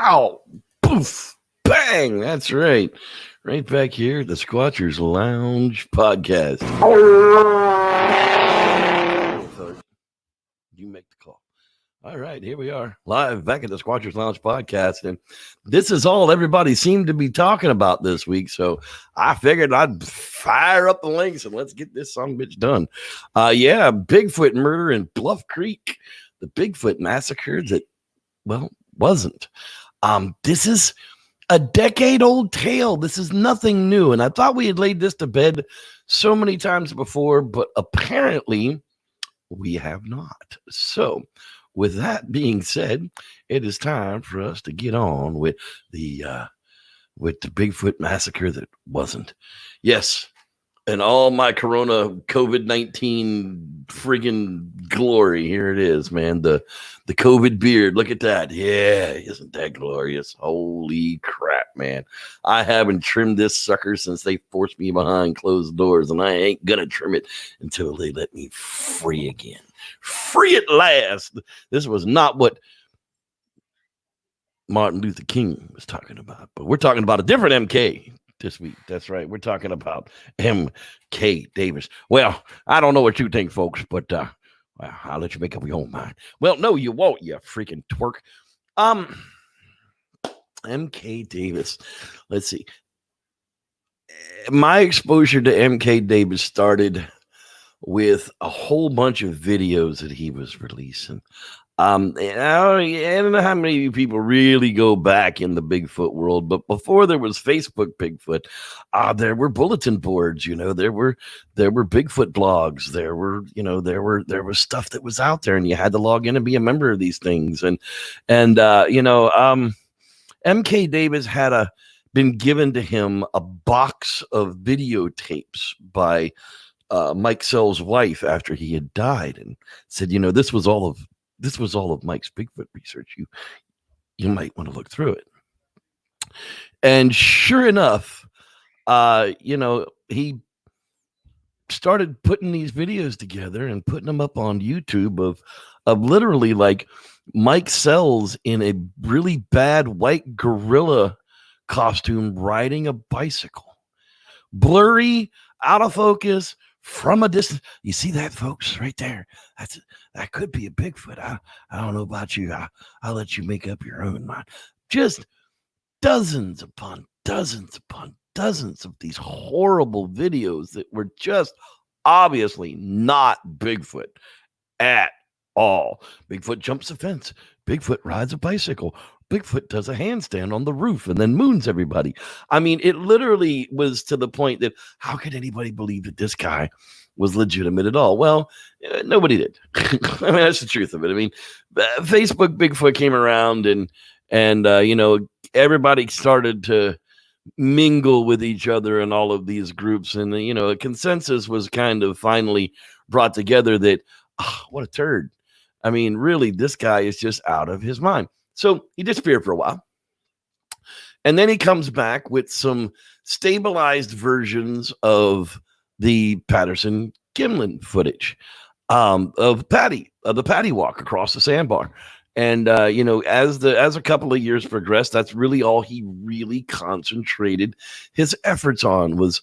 Pow! Poof! Bang! That's right. Right back here at the Squatchers Lounge podcast. You make the call. All right, here we are, live back at the Squatchers Lounge podcast. And this is all everybody seemed to be talking about this week. So I figured I'd fire up the links and let's get this song bitch done. Yeah, Bigfoot murder in Bluff Creek. The Bigfoot Massacre that, well, wasn't. This is a decade-old tale. This is nothing new. And I thought we had laid this to bed so many times before, but apparently we have not. So with that being said, it is time for us to get on with the Bigfoot Massacre that wasn't. Yes, and all my Corona COVID-19 friggin' glory. Here it is, man. The COVID beard. Look at that. Yeah, isn't that glorious? Holy crap, man. I haven't trimmed this sucker since they forced me behind closed doors, and I ain't gonna trim it until they let me free again. Free at last. This was not what Martin Luther King was talking about, but we're talking about a different MK this week. That's right. We're talking about MK Davis. Well, I don't know what you think, folks, but well, I'll let you make up your own mind. Well, no, you won't, you freaking twerk. MK Davis. Let's see. My exposure to MK Davis started with a whole bunch of videos that he was releasing. And I don't know how many people really go back in the Bigfoot world, but before there was Facebook Bigfoot, there were bulletin boards, there were Bigfoot blogs, there was stuff that was out there, and you had to log in and be a member of these things. And MK Davis had been given to him a box of videotapes by Mike Sell's wife after he had died, and said, this was all of Mike's Bigfoot research. You might want to look through it. And sure enough, he started putting these videos together and putting them up on YouTube of literally like Mike Sells in a really bad white gorilla costume riding a bicycle. Blurry, out of focus, from a distance. You see that, folks, right there? That could be a Bigfoot. I don't know about you. I'll let you make up your own mind. Just dozens upon dozens upon dozens of these horrible videos that were just obviously not Bigfoot at all. Bigfoot jumps a fence. Bigfoot rides a bicycle. Bigfoot does a handstand on the roof and then moons everybody. I mean, it literally was to the point that how could anybody believe that this guy was legitimate at all? Well, nobody did. I mean, that's the truth of it. I mean, Facebook Bigfoot came around and everybody started to mingle with each other in all of these groups. And, a consensus was kind of finally brought together that, what a turd. I mean, really, this guy is just out of his mind. So he disappeared for a while. And then he comes back with some stabilized versions of the Patterson Gimlim footage of the Patty walk across the sandbar. And, as a couple of years progressed, that's really all he really concentrated his efforts on was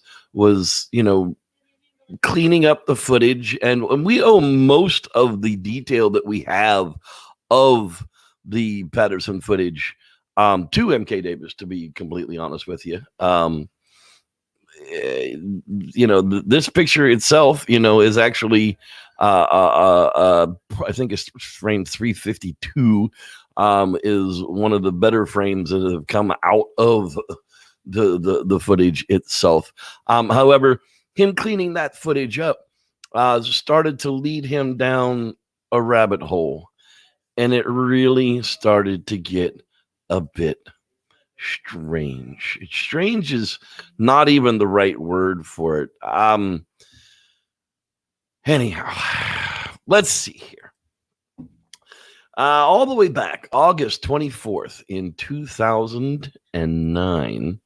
cleaning up the footage. And we owe most of the detail that we have of the Patterson footage to MK Davis, to be completely honest with you. this picture itself, is actually, I think it's frame 352, is one of the better frames that have come out of the footage itself. However, him cleaning that footage up started to lead him down a rabbit hole, and it really started to get a bit strange. Strange is not even the right word for it. Anyhow, let's see here. All the way back, August 24th in 2009,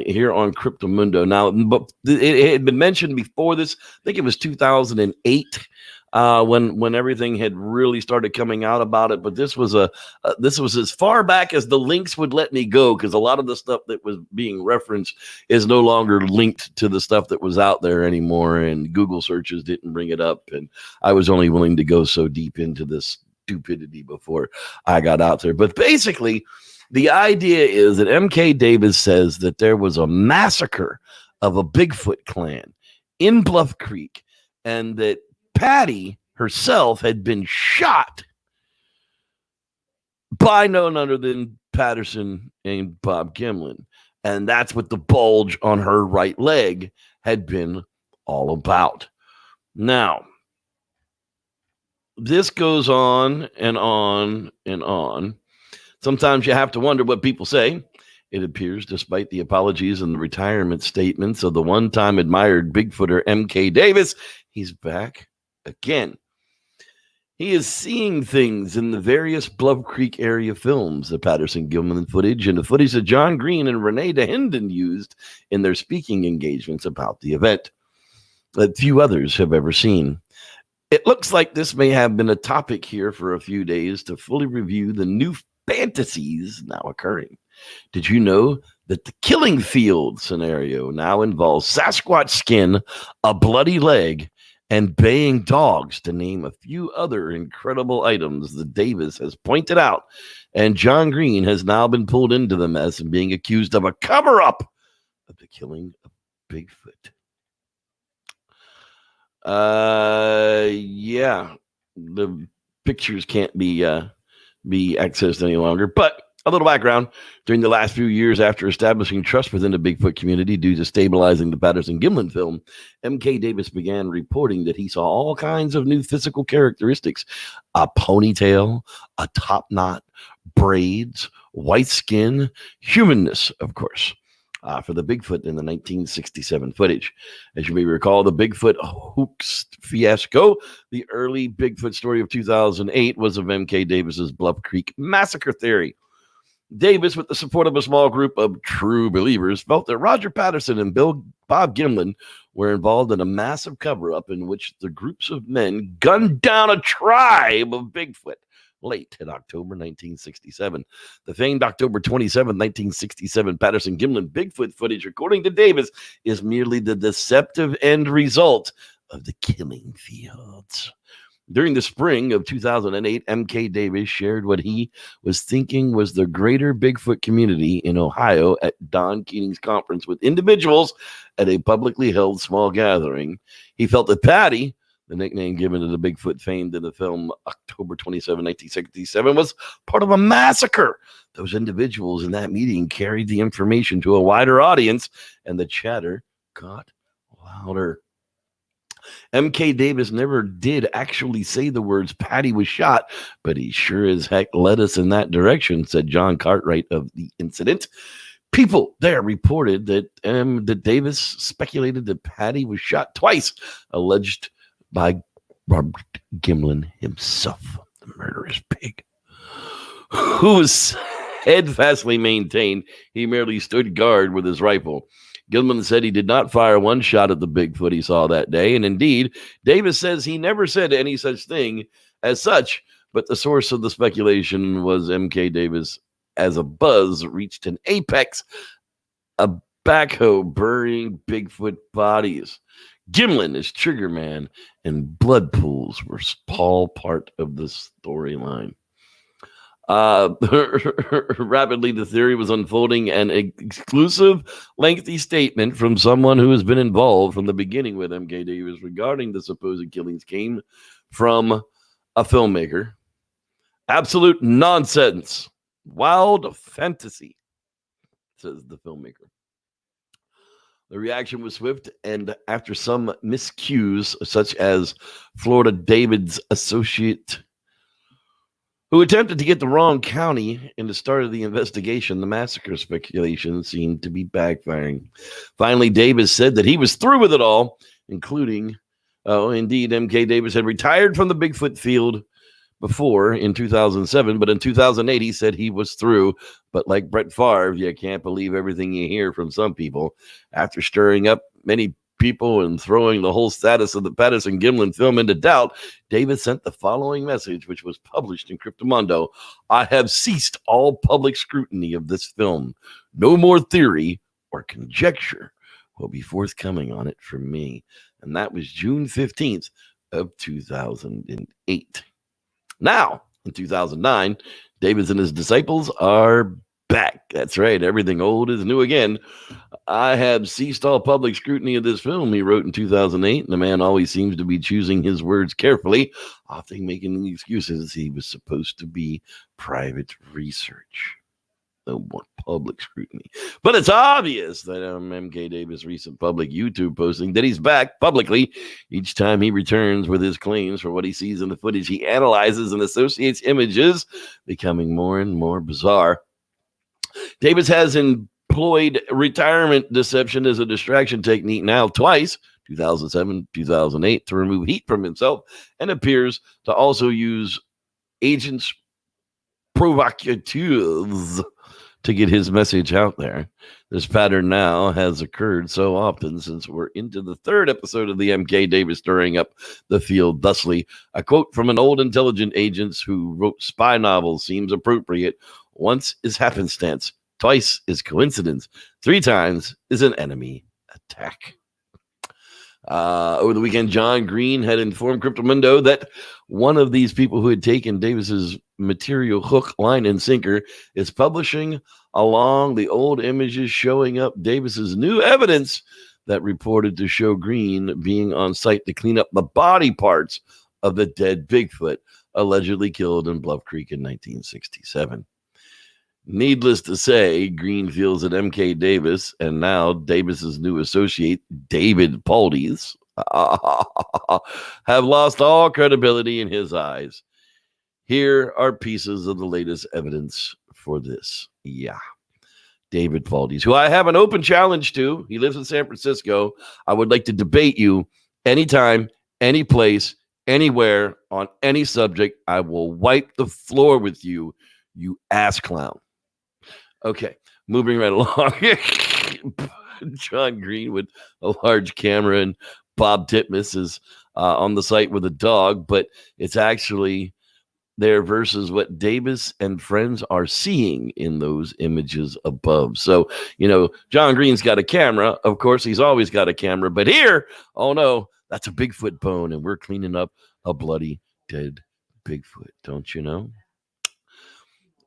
here on Cryptomundo. Now, but it had been mentioned before this. I think it was 2008 when everything had really started coming out about it. But this was as far back as the links would let me go, because a lot of the stuff that was being referenced is no longer linked to the stuff that was out there anymore, and Google searches didn't bring it up, and I was only willing to go so deep into this stupidity before I got out there. But basically, the idea is that MK Davis says that there was a massacre of a Bigfoot clan in Bluff Creek, and that Patty herself had been shot by none other than Patterson and Bob Gimlim. And that's what the bulge on her right leg had been all about. Now, this goes on and on and on. Sometimes you have to wonder what people say. It appears, despite the apologies and the retirement statements of the one-time admired Bigfooter MK Davis, he's back again. He is seeing things in the various Bluff Creek area films, the Patterson Gimlim footage, and the footage that John Green and Renee DeHenden used in their speaking engagements about the event that few others have ever seen. It looks like this may have been a topic here for a few days to fully review the new fantasies now occurring. Did you know that the killing field scenario now involves Sasquatch skin, a bloody leg, and baying dogs, to name a few other incredible items that Davis has pointed out, and John Green has now been pulled into the mess and being accused of a cover-up of the killing of Bigfoot. Yeah, the pictures can't be accessed any longer, but a little background. During the last few years after establishing trust within the Bigfoot community due to stabilizing the Patterson Gimlim film, MK Davis began reporting that he saw all kinds of new physical characteristics: a ponytail, a top knot, braids, white skin, humanness, of course, for the Bigfoot in the 1967 footage. As you may recall, the Bigfoot hoax fiasco, the early Bigfoot story of 2008, was of MK Davis's Bluff Creek Massacre theory. Davis, with the support of a small group of true believers, felt that Roger Patterson and Bob Gimlim were involved in a massive cover-up in which the groups of men gunned down a tribe of Bigfoot late in October 1967. The famed October 27, 1967 Patterson Gimlim Bigfoot footage, according to Davis, is merely the deceptive end result of the killing fields. During the spring of 2008, MK Davis shared what he was thinking was the greater Bigfoot community in Ohio at Don Keating's conference with individuals at a publicly held small gathering. He felt that Patty, the nickname given to the Bigfoot famed in the film October 27, 1967, was part of a massacre. Those individuals in that meeting carried the information to a wider audience, and the chatter got louder. MK Davis never did actually say the words Patty was shot, but he sure as heck led us in that direction, said John Cartwright of the incident. People there reported that Davis speculated that Patty was shot twice, alleged by Robert Gimlim himself, the murderous pig, who was steadfastly maintained he merely stood guard with his rifle. Gilman said he did not fire one shot at the Bigfoot he saw that day, and indeed, Davis says he never said any such thing as such, but the source of the speculation was MK Davis as a buzz reached an apex, a backhoe burying Bigfoot bodies. Gimlin is Trigger Man, and blood pools were all part of the storyline. Rapidly, the theory was unfolding. An exclusive, lengthy statement from someone who has been involved from the beginning with MK Davis regarding the supposed killings came from a filmmaker. Absolute nonsense. Wild fantasy, says the filmmaker. The reaction was swift, and after some miscues, such as Florida David's associate, who attempted to get the wrong county in the start of the investigation, the massacre speculation seemed to be backfiring. Finally, Davis said that he was through with it all, including, indeed, MK Davis had retired from the Bigfoot field before in 2007, but in 2008 he said he was through. But like Brett Favre, you can't believe everything you hear from some people. After stirring up many people and throwing the whole status of the Patterson Gimlim film into doubt, Davis sent the following message, which was published in Cryptomundo. I have ceased all public scrutiny of this film. No more theory or conjecture will be forthcoming on it from me. And that was June 15th of 2008. Now, in 2009, Davis and his disciples are back. That's right. Everything old is new again. I have ceased all public scrutiny of this film, he wrote in 2008. And the man always seems to be choosing his words carefully, often making excuses. He was supposed to be private research. No more public scrutiny. But it's obvious that MK Davis' recent public YouTube posting that he's back publicly. Each time he returns with his claims for what he sees in the footage, he analyzes and associates images, becoming more and more bizarre. Davis has employed retirement deception as a distraction technique now twice, 2007, 2008, to remove heat from himself, and appears to also use agents provocateurs to get his message out there. This pattern now has occurred so often since we're into the third episode of the MK Davis stirring up the field thusly. A quote from an old intelligence agent who wrote spy novels seems appropriate. Once is happenstance, twice is coincidence, 3 times is an enemy attack. Over the weekend, John Green had informed Cryptomundo that one of these people who had taken Davis's material hook, line, and sinker is publishing along the old images showing up Davis's new evidence that reported to show Green being on site to clean up the body parts of the dead Bigfoot allegedly killed in Bluff Creek in 1967. Needless to say, Green feels that MK Davis and now Davis's new associate, David Pauldys, have lost all credibility in his eyes. Here are pieces of the latest evidence for this. Yeah. David Pauldys, who I have an open challenge to. He lives in San Francisco. I would like to debate you anytime, any place, anywhere, on any subject. I will wipe the floor with you, you ass clown. Okay, moving right along. John Green with a large camera, and Bob Titmus is on the site with a dog, but it's actually there versus what Davis and friends are seeing in those images above. So, John Green's got a camera. Of course, he's always got a camera. But here, oh no, that's a Bigfoot bone, and we're cleaning up a bloody dead Bigfoot. Don't you know?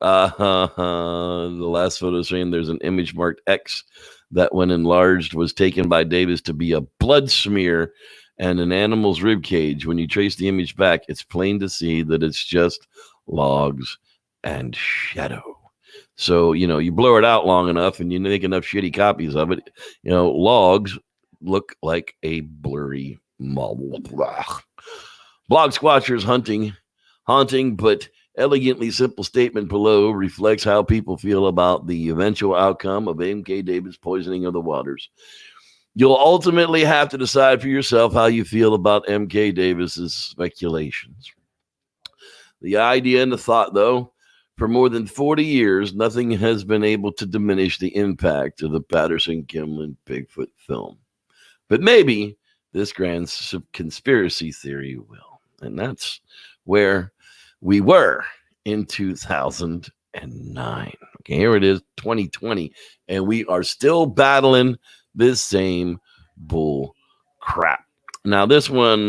The last photo saying there's an image marked X that, when enlarged, was taken by Davis to be a blood smear and an animal's rib cage. When you trace the image back, it's plain to see that it's just logs and shadow. So, you blow it out long enough and you make enough shitty copies of it, logs look like a blurry mob. Blog Squatchers haunting, but elegantly simple statement below reflects how people feel about the eventual outcome of MK Davis poisoning of the waters. You'll ultimately have to decide for yourself how you feel about MK Davis's speculations. The idea and the thought, though, for more than 40 years, nothing has been able to diminish the impact of the Patterson Gimlim Bigfoot film. But maybe this grand conspiracy theory will. And that's where we were in 2009. Okay, here it is, 2020, and we are still battling this same bull crap. Now this one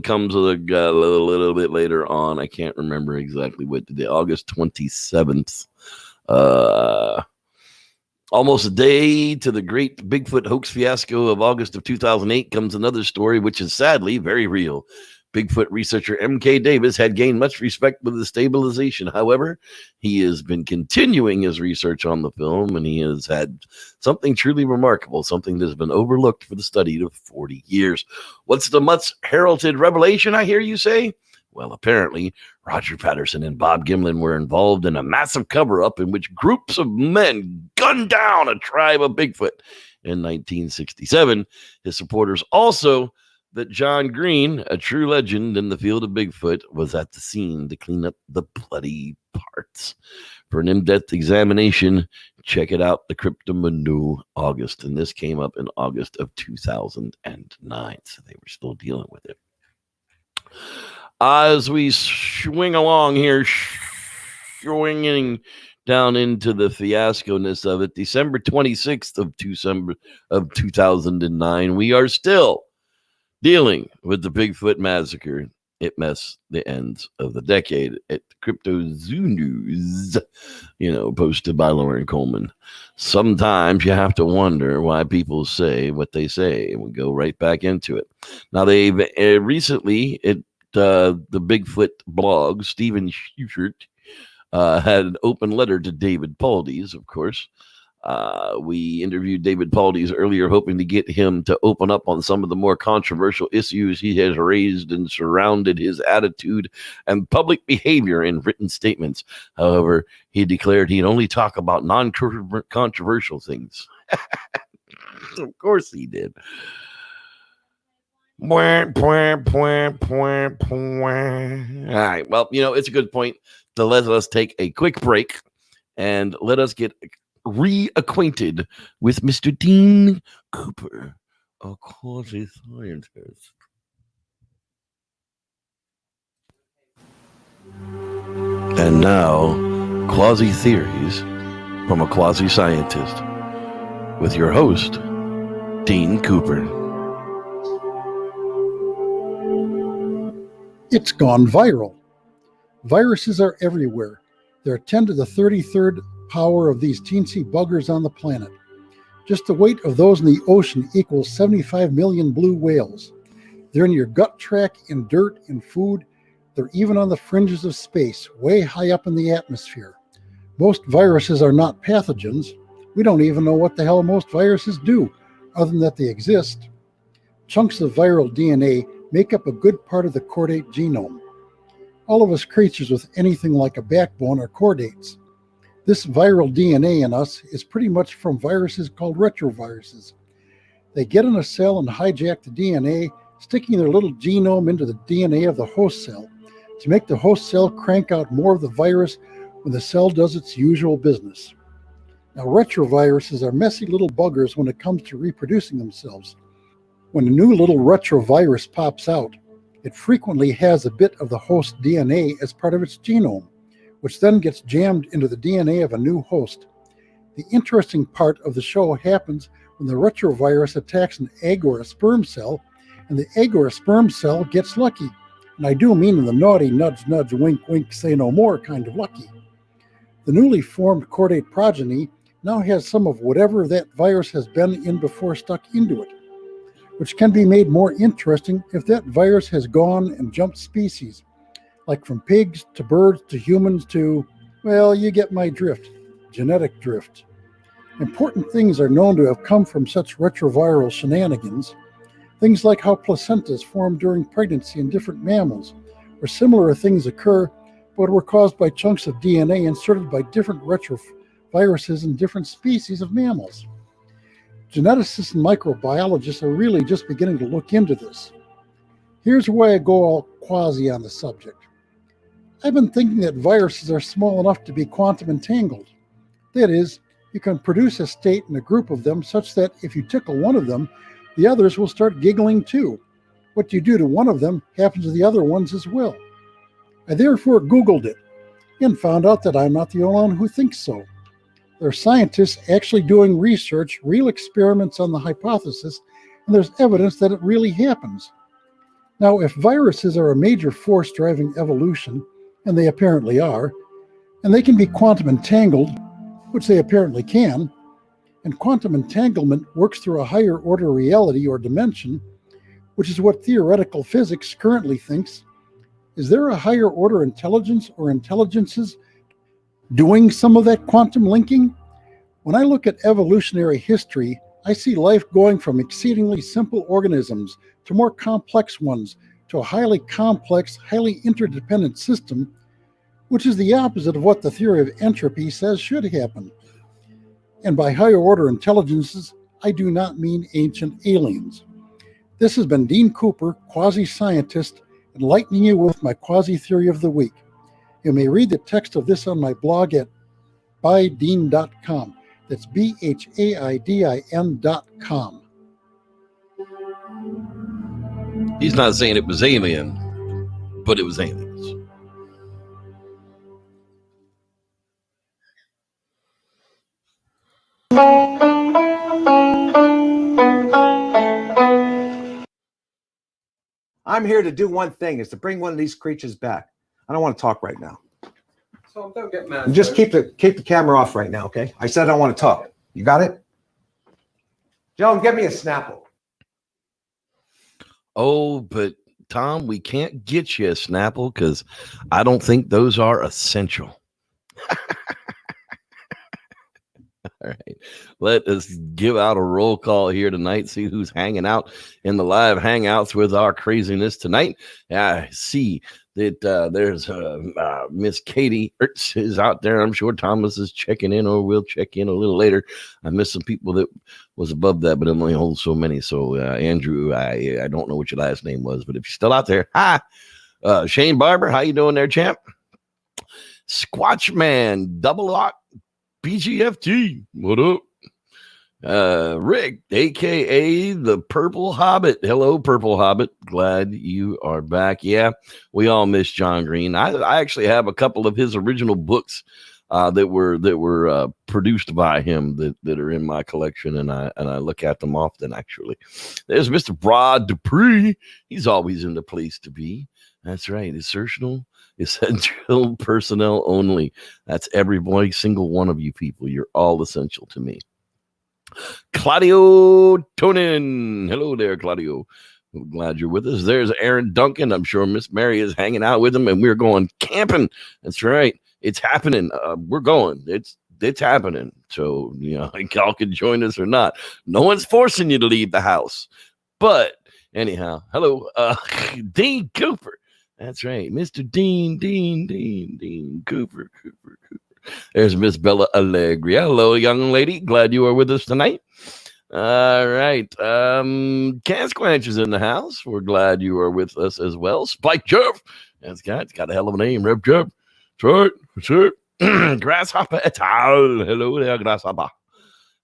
comes a little bit later on. I can't remember exactly what today. August 27th. Almost a day to the great Bigfoot hoax fiasco of August of 2008 comes another story, which is sadly very real. Bigfoot researcher M.K. Davis had gained much respect with the stabilization. However, he has been continuing his research on the film, and he has had something truly remarkable, something that has been overlooked for the study of 40 years. What's the much heralded revelation, I hear you say? Well, apparently, Roger Patterson and Bob Gimlim were involved in a massive cover-up in which groups of men gunned down a tribe of Bigfoot in 1967. His supporters also that John Green, a true legend in the field of Bigfoot, was at the scene to clean up the bloody parts. For an in-depth examination, check it out, the Cryptomundo August. And this came up in August of 2009, so they were still dealing with it. As we swing along here, swinging down into the fiasco-ness of it, December 26th of 2009, we are still dealing with the Bigfoot Massacre. It messed the ends of the decade at Crypto Zoo News, posted by Lauren Coleman. Sometimes you have to wonder why people say what they say, and we go right back into it. Now, they've recently, the Bigfoot blog, Stephen Schubert, had an open letter to David Pauldys, of course. We interviewed David Pauldys earlier, hoping to get him to open up on some of the more controversial issues he has raised and surrounded his attitude and public behavior in written statements. However, he declared he'd only talk about non-controversial things. Of course he did. All right. Well, it's a good point to let us take a quick break and let us get reacquainted with Mr. Dean Cooper, a quasi scientist. And now, Quasi Theories from a Quasi Scientist with your host, Dean Cooper. It's gone viral. Viruses are everywhere. There are 10 to the 33rd power of these teensy buggers on the planet. Just the weight of those in the ocean equals 75 million blue whales. They're in your gut tract, in dirt, in food. They're even on the fringes of space, way high up in the atmosphere. Most viruses are not pathogens. We don't even know what the hell most viruses do, other than that they exist. Chunks of viral DNA make up a good part of the chordate genome. All of us creatures with anything like a backbone are chordates. This viral DNA in us is pretty much from viruses called retroviruses. They get in a cell and hijack the DNA, sticking their little genome into the DNA of the host cell to make the host cell crank out more of the virus when the cell does its usual business. Now, retroviruses are messy little buggers when it comes to reproducing themselves. When a new little retrovirus pops out, it frequently has a bit of the host DNA as part of its genome, which then gets jammed into the DNA of a new host. The interesting part of the show happens when the retrovirus attacks an egg or a sperm cell, and the egg or a sperm cell gets lucky. And I do mean in the naughty nudge, nudge, wink, wink, say no more kind of lucky. The newly formed chordate progeny now has some of whatever that virus has been in before stuck into it, which can be made more interesting if that virus has gone and jumped species, like from pigs to birds to humans to, well, you get my drift, genetic drift. Important things are known to have come from such retroviral shenanigans. Things like how placentas form during pregnancy in different mammals, where similar things occur, but were caused by chunks of DNA inserted by different retroviruses in different species of mammals. Geneticists and microbiologists are really just beginning to look into this. Here's where I go all quasi on the subject. I've been thinking that viruses are small enough to be quantum entangled. That is, you can produce a state in a group of them such that if you tickle one of them, the others will start giggling too. What you do to one of them happens to the other ones as well. I therefore Googled it and found out that I'm not the only one who thinks so. There are scientists actually doing research, real experiments on the hypothesis and there's evidence that it really happens. Now, if viruses are a major force driving evolution, and they apparently are, and they can be quantum entangled, which they apparently can, and quantum entanglement works through a higher order reality or dimension, which is what theoretical physics currently thinks, is there a higher order intelligence or intelligences doing some of that quantum linking? When I look at evolutionary history, I see life going from exceedingly simple organisms to more complex ones, to a highly complex, highly interdependent system, which is the opposite of what the theory of entropy says should happen. And by higher order intelligences, I do not mean ancient aliens. This has been Dean Cooper, quasi-scientist, enlightening you with my quasi-theory of the week. You may read the text of this on my blog at bydean.com. That's BHAIDIN.com. He's not saying it was alien, but it was aliens. I'm here to do one thing, is to bring one of these creatures back. I don't want to talk right now. So don't get mad. Just keep the camera off right now, okay? I said I don't want to talk. You got it? Joan, get me a Snapple. Oh, but Tom, we can't get you a Snapple because I don't think those are essential. All right, let us give out a roll call here tonight. See who's hanging out in the live hangouts with our craziness tonight. I see that there's Miss Katie Ertz is out there. I'm sure Thomas is checking in, or will check in a little later. I missed some people that was above that, but I'm only holding so many. So Andrew, I don't know what your last name was, but if you're still out there, hi. Shane Barber, how you doing there, champ? Squatchman, Double Lock, BGFT, what up? Rick, aka the Purple Hobbit. Hello, Purple Hobbit. Glad you are back. Yeah, we all miss John Green. I actually have a couple of his original books that were produced by him that are in my collection, and I look at them often. Actually, there's Mr. Rod Dupree. He's always in the place to be. That's right. Essential personnel only. That's every single one of you people. You're all essential to me. Claudio Tonin. Hello there, Claudio. I'm glad you're with us. There's Aaron Duncan. I'm sure Miss Mary is hanging out with him, and we're going camping. That's right. It's happening. We're going. It's happening. So, y'all can join us or not. No one's forcing you to leave the house. But anyhow, hello, Dean Cooper. That's right. Mr. Dean Cooper. There's Miss Bella Allegria. Hello, young lady. Glad you are with us tonight. All right. Cat Squanch is in the house. We're glad you are with us as well. Spike Jeff. It's got a hell of a name. Rev Jeff. That's right. Grasshopper et al. Hello there, Grasshopper.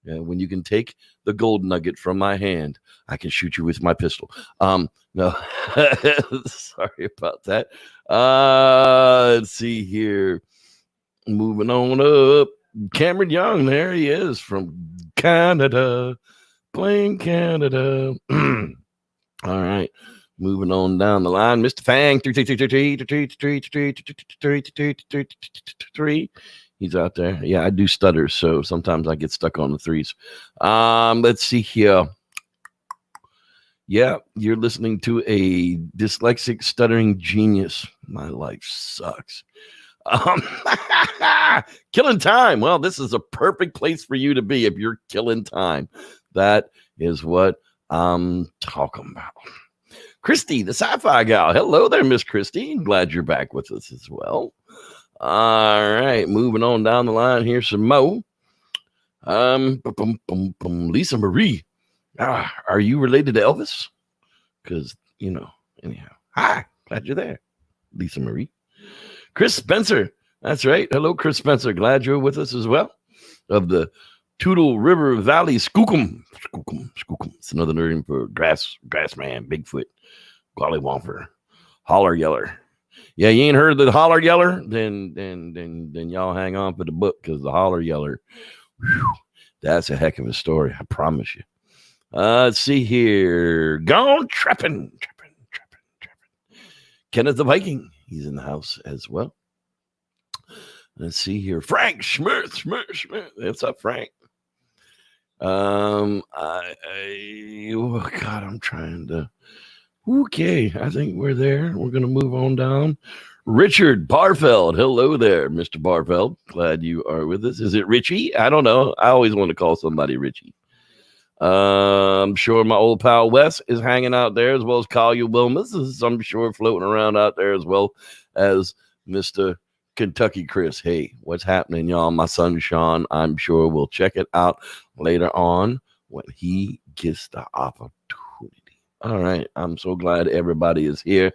And when you can take the gold nugget from my hand, I can shoot you with my pistol. No, sorry about that. Let's see here. Moving on up. Cameron Young, there he is from Canada, playing Canada. All right. Moving on down the line. Mr. Fang, 3. He's out there. Yeah, I do stutter, so sometimes I get stuck on the threes. Let's see here. Yeah, you're listening to a dyslexic stuttering genius. My life sucks. Killing time. Well, this is a perfect place for you to be if you're killing time. That is what I'm talking about. Christy, the sci-fi gal. Hello there, Miss Christy. Glad you're back with us as well. All right, moving on down the line here, some more. Lisa Marie. Are you related to Elvis? Because, anyhow. Hi, glad you're there, Lisa Marie. Chris Spencer. That's right. Hello, Chris Spencer. Glad you're with us as well. Of the Toutle River Valley Skookum. It's another name for grassman, Bigfoot, Gollywomper, Holler Yeller. Yeah, you ain't heard of the Holler Yeller? Then y'all hang on for the book, because the Holler Yeller, that's a heck of a story. I promise you. Let's see here. Gone trapping. Kenneth the Viking. He's in the house as well. Let's see here. Frank Schmirth. What's up, Frank? Oh God, I'm trying to. Okay, I think we're there. We're going to move on down. Richard Barfeld. Hello there, Mr. Barfeld. Glad you are with us. Is it Richie? I don't know. I always want to call somebody Richie. I'm sure my old pal Wes is hanging out there, as well as Collier Wilmus is, I'm sure, floating around out there, as well as Mr. Kentucky Chris. Hey, what's happening, y'all? My son Sean, I'm sure we'll check it out later on when he gets the opportunity. All right. I'm so glad everybody is here.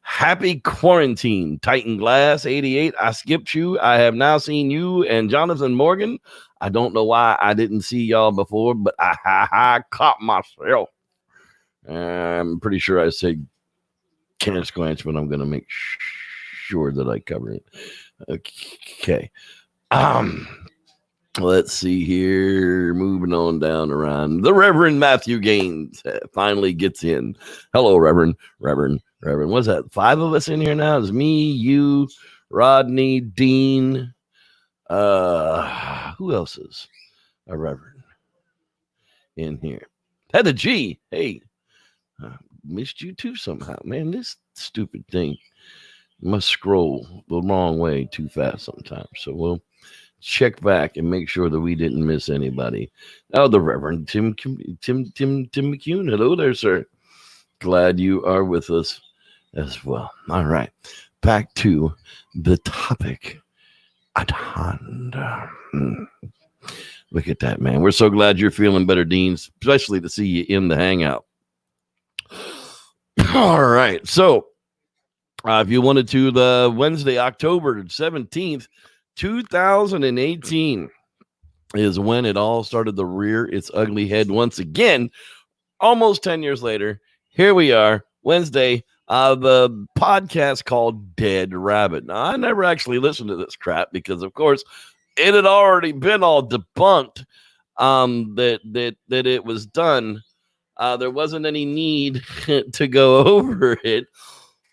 Happy quarantine. Titan Glass 88. I skipped you. I have now seen you and Jonathan Morgan. I don't know why I didn't see y'all before, but I caught myself. I'm pretty sure I said Kenneth Squanch, but I'm going to make sure that I cover it. Okay. Let's see here. Moving on down around. The Reverend Matthew Gaines finally gets in. Hello, Reverend. What's that? 5 of us in here now? It's me, you, Rodney, Dean. Who else is a Reverend in here? Heather G. Hey, missed you too somehow. Man, this stupid thing must scroll the wrong way too fast sometimes. So we'll check back and make sure that we didn't miss anybody. Oh, the Reverend Tim McCune. Hello there, sir. Glad you are with us as well. All right, back to the topic at hand. Look at that, man. We're so glad you're feeling better, Dean, especially to see you in the hangout. All right, so if you wanted to, the Wednesday, October 17th, 2018 is when it all started to rear its ugly head once again. Almost 10 years later, here we are, Wednesday, the podcast called Dead Rabbit. Now, I never actually listened to this crap because, of course, it had already been all debunked that it was done. There wasn't any need to go over it.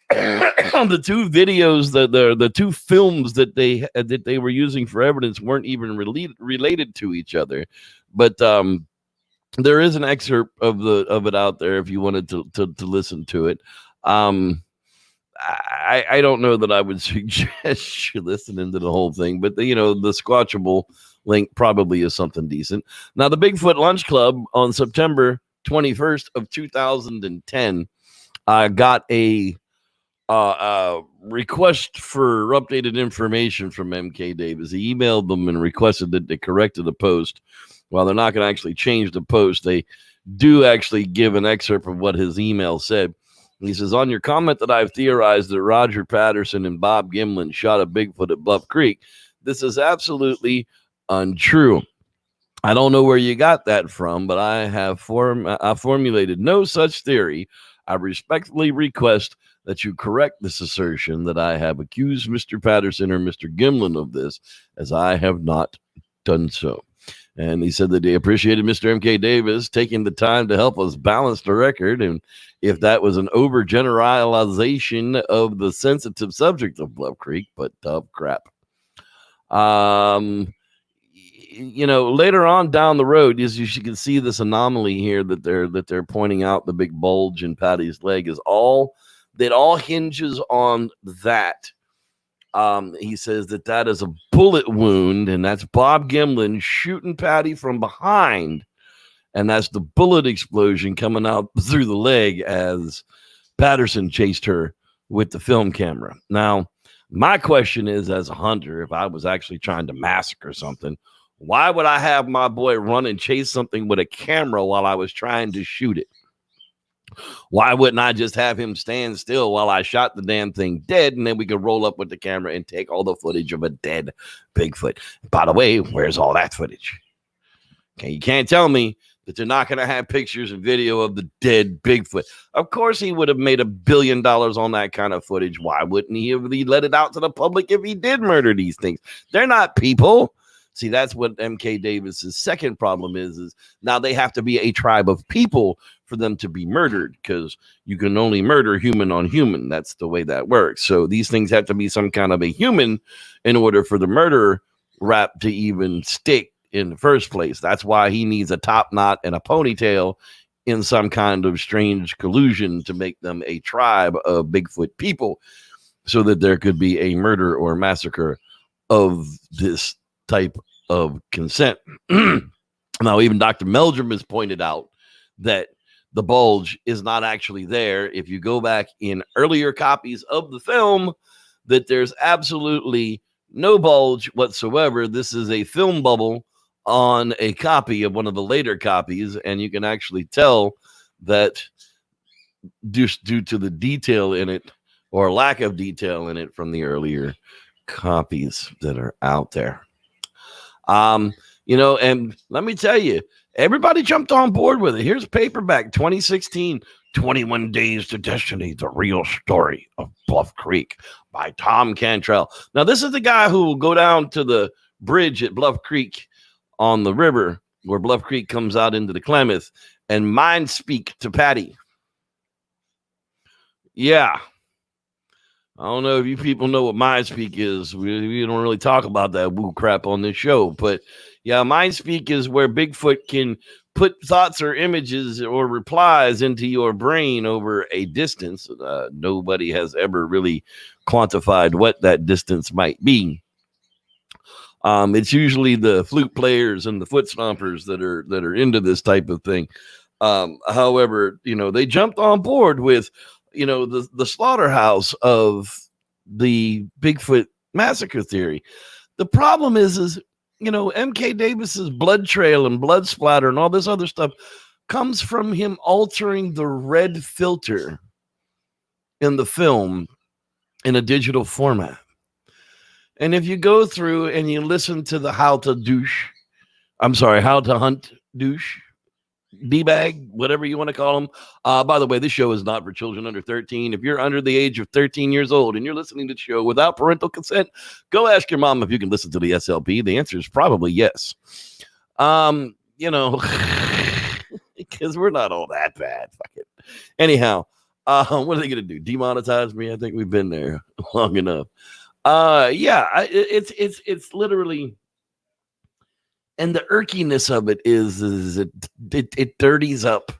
The 2 videos, the 2 films that they were using for evidence weren't even related to each other. But there is an excerpt of it out there if you wanted to listen to it. I don't know that I would suggest you listening to the whole thing, but the Squatchable link probably is something decent. Now, the Bigfoot Lunch Club on September 21st of 2010 got a request for updated information from MK Davis. He emailed them and requested that they corrected the post. While they're not going to actually change the post, they do actually give an excerpt of what his email said. He says, on your comment that I've theorized that Roger Patterson and Bob Gimlim shot a Bigfoot at Bluff Creek, this is absolutely untrue. I don't know where you got that from, but I have formulated no such theory. I respectfully request that you correct this assertion that I have accused Mr. Patterson or Mr. Gimlim of this, as I have not done so. And he said that he appreciated Mr. MK Davis taking the time to help us balance the record. And if that was an overgeneralization of the sensitive subject of Bluff Creek, but tough crap. Later on down the road, as you can see this anomaly here that they're pointing out, the big bulge in Patty's leg is all hinges on that. He says that is a bullet wound, and that's Bob Gimlim shooting Patty from behind, and that's the bullet explosion coming out through the leg as Patterson chased her with the film camera. Now, my question is, as a hunter, if I was actually trying to massacre something, why would I have my boy run and chase something with a camera while I was trying to shoot it? Why wouldn't I just have him stand still while I shot the damn thing dead, and then we could roll up with the camera and take all the footage of a dead Bigfoot? By the way, where's all that footage? Okay, you can't tell me that you're not going to have pictures and video of the dead Bigfoot. Of course, he would have made $1 billion on that kind of footage. Why wouldn't he have let it out to the public if he did murder these things? They're not people. See, that's what MK Davis's second problem is now they have to be a tribe of people for them to be murdered, because you can only murder human on human. That's the way that works. So these things have to be some kind of a human in order for the murder rap to even stick in the first place. That's why he needs a top knot and a ponytail in some kind of strange collusion to make them a tribe of Bigfoot people, so that there could be a murder or massacre of this type of consent. Now, even Dr. Meldrum has pointed out that the bulge is not actually there. If you go back in earlier copies of the film, that there's absolutely no bulge whatsoever. This is a film bubble on a copy of one of the later copies, and you can actually tell that just due to the detail in it, or lack of detail in it, from the earlier copies that are out there. And let me tell you, everybody jumped on board with it. Here's paperback 2016, 21 Days to Destiny, the real story of Bluff Creek by Tom Cantrell. Now, this is the guy who will go down to the bridge at Bluff Creek on the river, where Bluff Creek comes out into the Klamath, and mind speak to Patty. Yeah. I don't know if you people know what mind speak is. We don't really talk about that woo crap on this show, but yeah, mind speak is where Bigfoot can put thoughts or images or replies into your brain over a distance. Nobody has ever really quantified what that distance might be. It's usually the flute players and the foot stompers that are into this type of thing. However, they jumped on board with the slaughterhouse of the Bigfoot massacre theory. The problem is MK Davis's blood trail and blood splatter and all this other stuff comes from him altering the red filter in the film in a digital format. And if you go through and you listen to the How to Hunt douche, D-bag, whatever you want to call them. By the way, this show is not for children under 13. If you're under the age of 13 years old and you're listening to the show without parental consent, go ask your mom if you can listen to the SLP. The answer is probably yes. Because we're not all that bad. Fuck it. Anyhow, what are they going to do? Demonetize me? I think we've been there long enough. It's literally... And the irkiness of it is it dirties up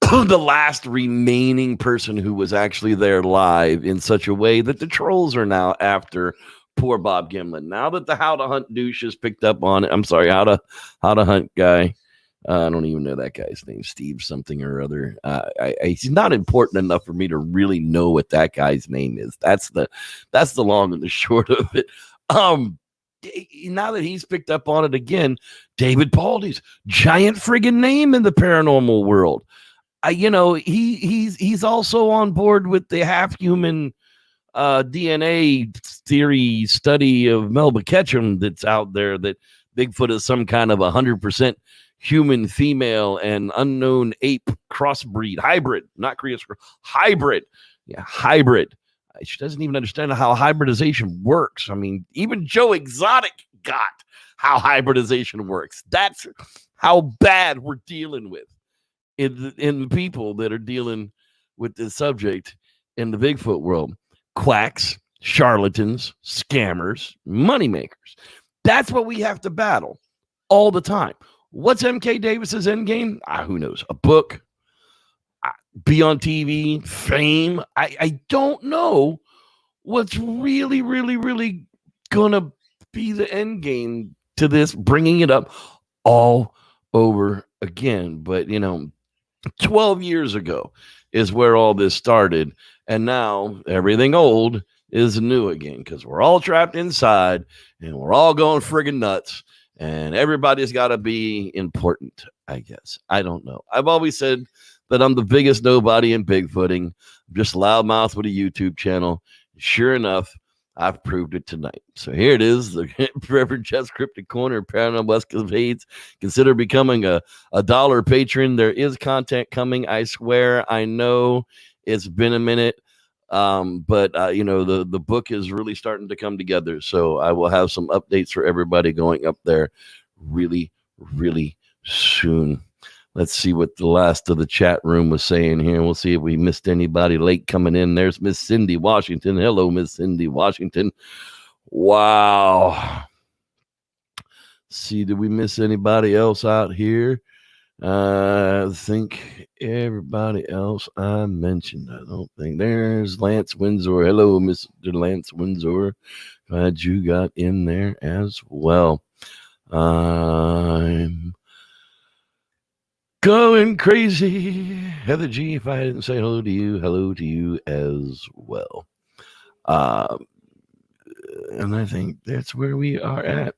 the last remaining person who was actually there live in such a way that the trolls are now after poor Bob Gimlin. Now that the How to Hunt douche has picked up on it, I'm sorry, How to Hunt guy. I don't even know that guy's name, Steve something or other. He's not important enough for me to really know what that guy's name is. That's the long and the short of it. Now that he's picked up on it again, David Baldy's giant friggin' name in the paranormal world. He's also on board with the half human DNA theory study of Melba Ketchum that's out there, that Bigfoot is some kind of 100% human female and unknown ape crossbreed hybrid, not creature, hybrid. Yeah, hybrid. She doesn't even understand how hybridization works. I mean, even Joe Exotic got how hybridization works. That's how bad we're dealing with in people that are dealing with this subject in the Bigfoot world. Quacks, charlatans, scammers, moneymakers. That's what we have to battle all the time. What's MK Davis's end game? Who knows? A book? Be on TV, fame. I don't know what's really, really, really gonna be the end game to this, bringing it up all over again. But 12 years ago is where all this started, and now everything old is new again, because we're all trapped inside and we're all going friggin' nuts, and everybody's got to be important, I guess. I don't know. I've always said that I'm the biggest nobody in Bigfooting. I'm just loudmouth with a YouTube channel. Sure enough, I've proved it tonight. So here it is, the Reverend Jeff's Cryptic Corner, Paranormal Escapades. Consider becoming a $1 patron. There is content coming, I swear. I know it's been a minute. But the book is really starting to come together. So I will have some updates for everybody going up there really, really soon. Let's see what the last of the chat room was saying here. We'll see if we missed anybody late coming in. There's Miss Cindy Washington. Hello, Miss Cindy Washington. Wow. See, did we miss anybody else out here? I think everybody else I mentioned. I don't think. There's Lance Windsor. Hello, Mr. Lance Windsor. Glad you got in there as well. I'm going crazy. Heather G, if I didn't say hello to you as well. And I think that's where we are at.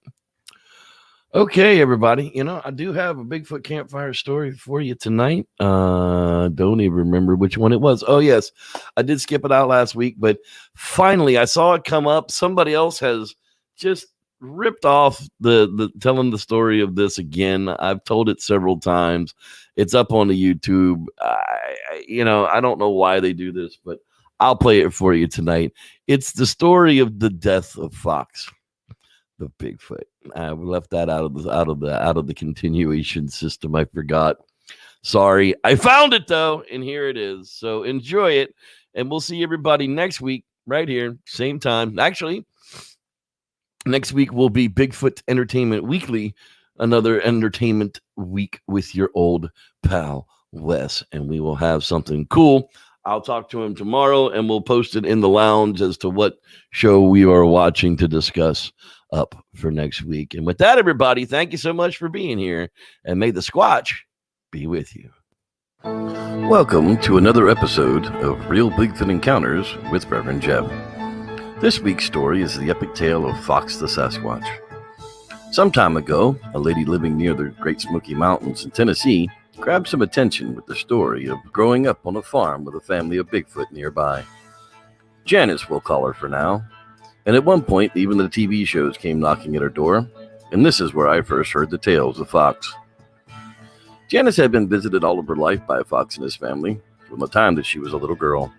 Okay, everybody. I do have a Bigfoot campfire story for you tonight. Don't even remember which one it was. Oh, yes. I did skip it out last week, but finally I saw it come up. Somebody else has just ripped off the telling the story of this again. I've told it several times. It's up on the YouTube. I don't know why they do this, but I'll play it for you tonight. It's the story of the death of Fox, the Bigfoot. I left that out of the continuation system. I forgot. Sorry. I found it though, and here it is. So enjoy it, and we'll see everybody next week right here, same time. Actually, next week will be Bigfoot Entertainment Weekly, another entertainment week with your old pal Wes, and we will have something cool. I'll talk to him tomorrow, and we'll post it in the lounge as to what show we are watching to discuss up for next week. And with that, everybody, thank you so much for being here, and may the Squatch be with you. Welcome to another episode of Real Bigfoot Encounters with Reverend Jeff. This week's story is the epic tale of Fox the Sasquatch. Some time ago, a lady living near the Great Smoky Mountains in Tennessee grabbed some attention with the story of growing up on a farm with a family of Bigfoot nearby. Janice, we'll call her for now. And at one point, even the TV shows came knocking at her door, and this is where I first heard the tales of Fox. Janice had been visited all of her life by Fox and his family from the time that she was a little girl.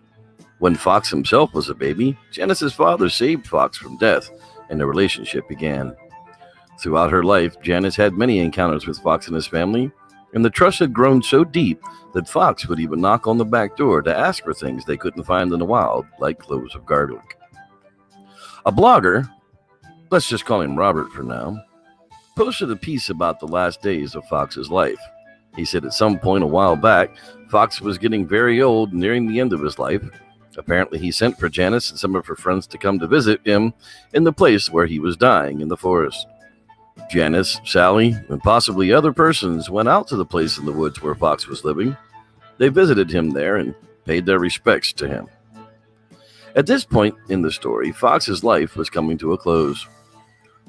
When Fox himself was a baby, Janice's father saved Fox from death, and their relationship began. Throughout her life, Janice had many encounters with Fox and his family, and the trust had grown so deep that Fox would even knock on the back door to ask for things they couldn't find in the wild, like cloves of garlic. A blogger, let's just call him Robert for now, posted a piece about the last days of Fox's life. He said at some point a while back, Fox was getting very old, nearing the end of his life. Apparently he sent for Janice and some of her friends to come to visit him in the place where he was dying in the forest. Janice, Sally, and possibly other persons went out to the place in the woods where Fox was living. They visited him there and paid their respects to him. At this point in the story, Fox's life was coming to a close.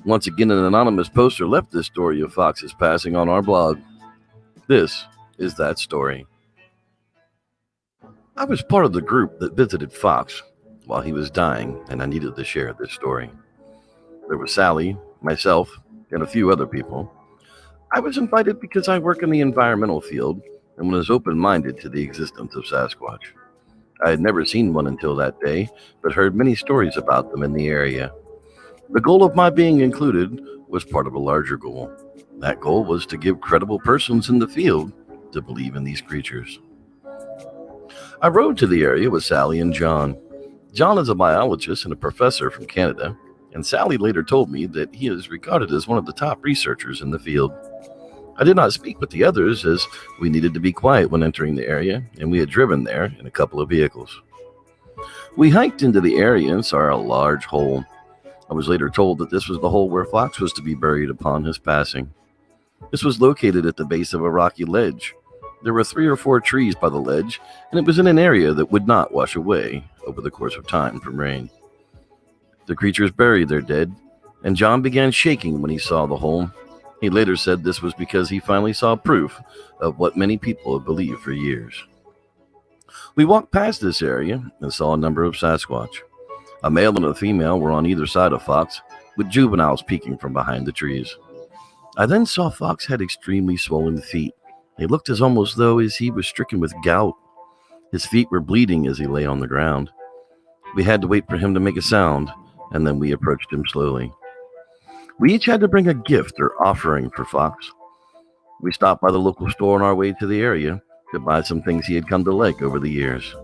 Once again, an anonymous poster left this story of Fox's passing on our blog. This is that story. I was part of the group that visited Fox while he was dying, and I needed to share this story. There was Sally, myself, and a few other people. I was invited because I work in the environmental field and was open-minded to the existence of Sasquatch. I had never seen one until that day, but heard many stories about them in the area. The goal of my being included was part of a larger goal. That goal was to give credible persons in the field to believe in these creatures. I rode to the area with Sally and John. John is a biologist and a professor from Canada, and Sally later told me that he is regarded as one of the top researchers in the field. I did not speak with the others as we needed to be quiet when entering the area, and we had driven there in a couple of vehicles. We hiked into the area and saw a large hole. I was later told that this was the hole where Fox was to be buried upon his passing. This was located at the base of a rocky ledge. There were 3 or 4 trees by the ledge, and it was in an area that would not wash away over the course of time from rain. The creatures buried their dead, and John began shaking when he saw the hole. He later said this was because he finally saw proof of what many people have believed for years. We walked past this area and saw a number of Sasquatch. A male and a female were on either side of Fox, with juveniles peeking from behind the trees. I then saw Fox had extremely swollen feet. They looked almost though as he was stricken with gout. His feet were bleeding as he lay on the ground. We had to wait for him to make a sound, and then we approached him slowly. We each had to bring a gift or offering for Fox. We stopped by the local store on our way to the area to buy some things he had come to like over the years.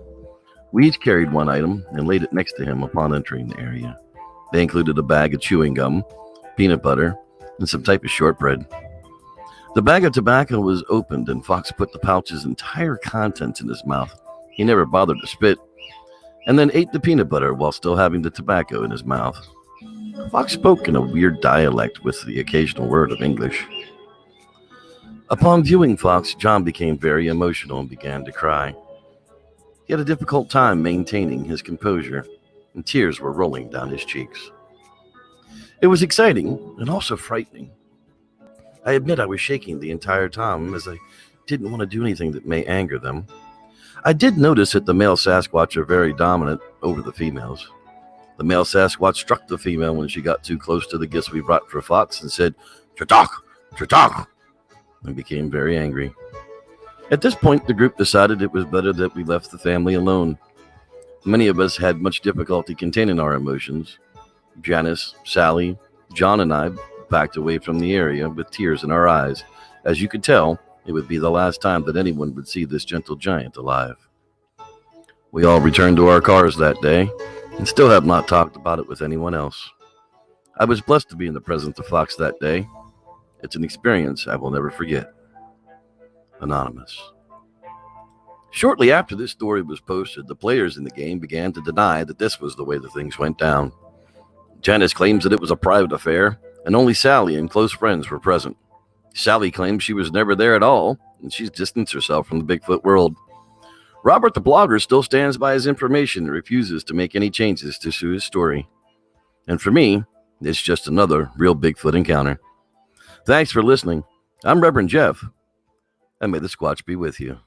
We each carried one item and laid it next to him upon entering the area. They included a bag of chewing gum, peanut butter, and some type of shortbread. The bag of tobacco was opened, and Fox put the pouch's entire contents in his mouth. He never bothered to spit, and then ate the peanut butter while still having the tobacco in his mouth. Fox spoke in a weird dialect with the occasional word of English. Upon viewing Fox, John became very emotional and began to cry. He had a difficult time maintaining his composure, and tears were rolling down his cheeks. It was exciting and also frightening. I admit I was shaking the entire time as I didn't want to do anything that may anger them. I did notice that the male Sasquatch are very dominant over the females. The male Sasquatch struck the female when she got too close to the gifts we brought for Fox and said, "Chatak, chatak," and became very angry. At this point, the group decided it was better that we left the family alone. Many of us had much difficulty containing our emotions. Janice, Sally, John, and I backed away from the area with tears in our eyes. As you could tell, it would be the last time that anyone would see this gentle giant alive. We all returned to our cars that day and still have not talked about it with anyone else. I was blessed to be in the presence of Fox that day. It's an experience I will never forget. Anonymous. Shortly after this story was posted, the players in the game began to deny that this was the way the things went down. Janice claims that it was a private affair, and only Sally and close friends were present. Sally claims she was never there at all, and she's distanced herself from the Bigfoot world. Robert the blogger still stands by his information and refuses to make any changes to his story. And for me, it's just another real Bigfoot encounter. Thanks for listening. I'm Reverend Jeff, and may the Squatch be with you.